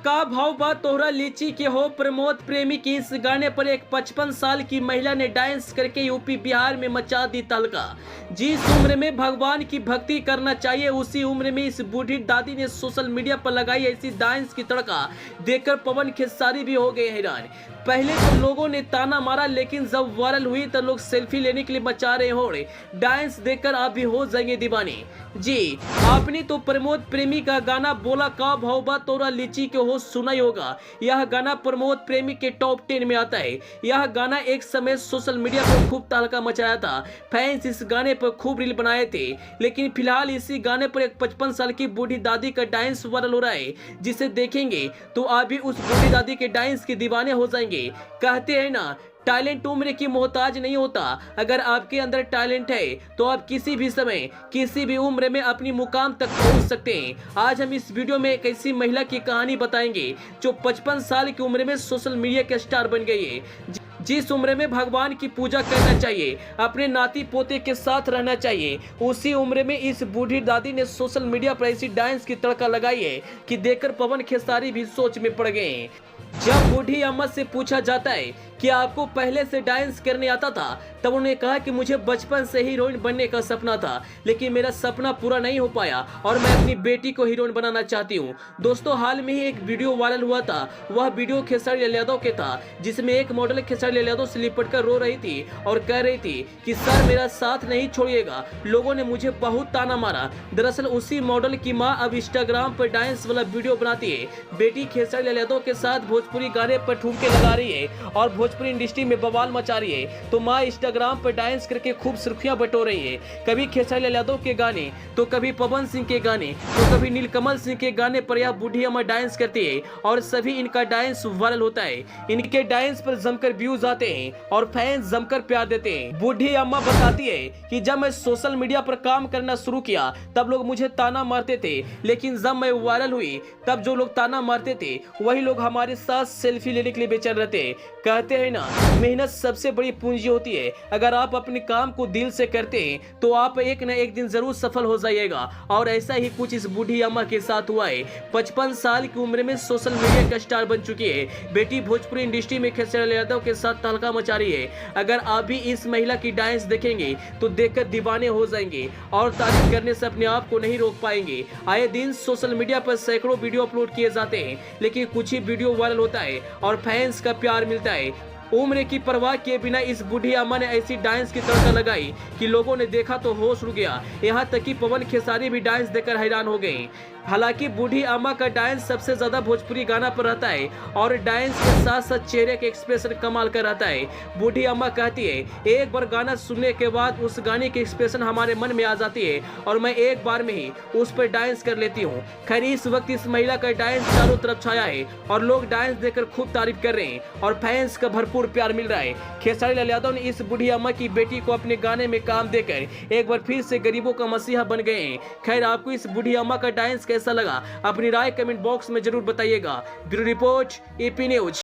का भाव बा तोहरा लीची के हो प्रमोद प्रेमी की इस गाने पर एक 55 साल की महिला ने डांस करके यूपी बिहार में मचा दी तहलका। जिस उम्र में भगवान की भक्ति करना चाहिए उसी उम्र में इस बूढ़ी दादी ने सोशल मीडिया पर लगाई ऐसी डांस की तड़का देखकर पवन खेसारी भी हो गए हैरान। पहले तो लोगों ने ताना मारा, लेकिन जब वायरल हुई तो लोग सेल्फी लेने के लिए मचा रहे हो डांस देखकर आप भी हो जाएंगे दीवाने। जी, आपने तो प्रमोद प्रेमी का गाना बोला का भाव बा तोरा लीची के हो सुना ही होगा। यह गाना प्रमोद प्रेमी के टॉप 10 में आता है। यह गाना एक समय सोशल मीडिया पर खूब तहलका मचाया था। फैंस इस गाने पर खूब रील बनाए थे, लेकिन फिलहाल इसी गाने पर एक 55 साल की बूढ़ी दादी का डांस वायरल हो रहा है, जिसे देखेंगे तो आप भी उस बूढ़ी दादी के डांस के दीवाने हो जाएंगे। कहते हैं ना, टैलेंट उम्र की मोहताज नहीं होता। अगर आपके अंदर टैलेंट है तो आप किसी भी समय किसी भी उम्र में अपनी मुकाम तक पहुंच सकते हैं। आज हम इस वीडियो में एक ऐसी महिला की कहानी बताएंगे जो 55 साल की उम्र में सोशल मीडिया के स्टार बन गई है। जिस उम्र में भगवान की पूजा करना चाहिए, अपने नाती पोते के साथ रहना चाहिए, उसी उम्र में इस बूढ़ी दादी ने सोशल मीडिया पर ऐसी डांस की तड़का लगाई है कि देखकर पवन खेसारी भी सोच में पड़ गए हैं। जब बूढ़ी अम्मा से पूछा जाता है कि आपको पहले से डांस करने आता था, तब उन्होंने कहा कि मुझे बचपन से हीरोइन बनने का सपना था, लेकिन मेरा सपना पूरा नहीं हो पाया और मैं अपनी बेटी को हीरोइन बनाना चाहती हूँ। दोस्तों, हाल में ही एक वीडियो वायरल हुआ था। वह वीडियो खेसारी लाल यादव के था, जिसमें एक मॉडल खेसारी लाल यादव से लिपट कर रो रही थी और कह रही थी कि सर मेरा साथ नहीं छोड़िएगा, लोगों ने मुझे बहुत ताना मारा। दरअसल उसी मॉडल की माँ अब इंस्टाग्राम पर डांस वाला वीडियो बनाती है। बेटी खेसारी लाल यादव के साथ भोजपुरी गाने पर ठुमके लगा रही है और भोजपुरी इंडस्ट्री में बवाल मचा रही है, तो मां इंस्टाग्राम पर डांस करके खूब सुर्खियां बटो रही है। कभी खेसारी लाल यादव के गाने, तो कभी पवन सिंह के गाने, तो कभी नीलकमल सिंह के गाने पर यह बूढ़ी अम्मा डांस करती है और सभी इनका डांस वायरल होता है। इनके डांस पर जमकर व्यूज आते हैं और फैंस जमकर प्यार देते हैं। बूढ़ी अम्मा बताती है कि जब मैं सोशल मीडिया पर काम करना शुरू किया तब लोग मुझे ताना मारते थे, लेकिन जब मैं वायरल हुई तब जो लोग ताना मारते थे वही लोग हमारे साथ सेल्फी लेने के लिए बेचैन रहते। कहते हैं ना, मेहनत सबसे बड़ी पूंजी होती है। अगर आप अपने काम को दिल से करते हैं तो आप एक न एक दिन जरूर सफल हो जाइएगा, और ऐसा ही कुछ इस बूढ़ी अम्मा के साथ हुआ है। 55 साल की उम्र में सोशल मीडिया का स्टार बन चुकी है। बेटी भोजपुरी इंडस्ट्री में खेसारी लाल यादव के साथ तहलका मचा रही है। अगर आप भी इस महिला की डांस देखेंगे तो देखकर दीवाने हो जाएंगे और तारीफ करने से अपने आप को नहीं रोक पाएंगे। आए दिन सोशल मीडिया पर सैकड़ों वीडियो अपलोड किए जाते हैं, लेकिन कुछ ही वीडियो वायरल होता है और फैंस का प्यार मिलता है। उम्र की परवाह किए बिना इस बूढ़ी अम्मा ने ऐसी डांस की तड़का लगाई कि लोगों ने देखा तो होश उड़ गया। यहाँ तक कि पवन खेसारी भी डांस देखकर हैरान हो गए। हालांकि बूढ़ी अम्मा का डांस सबसे ज्यादा भोजपुरी गाना पर रहता है और डांस के साथ साथ चेहरे के एक्सप्रेशन कमाल का रहता है। बूढ़ी अम्मा कहती है, एक बार गाना सुनने के बाद उस गाने की एक्सप्रेशन हमारे मन में आ जाती है और मैं एक बार में ही उस पर डांस कर लेती हूँ। खैर, इस वक्त इस महिला का डांस चारों तरफ छाया है और लोग डांस देखकर खूब तारीफ कर रहे हैं और फैंस का भरपूर प्यार मिल रहा है। खेसारी लाल यादव ने इस बूढ़ी अम्मा की बेटी को अपने गाने में काम देकर एक बार फिर से गरीबों का मसीहा बन गए हैं। खैर, आपको इस बूढ़ी अम्मा का डांस कैसा लगा, अपनी राय कमेंट बॉक्स में जरूर बताइएगा। Bureau report, AP news.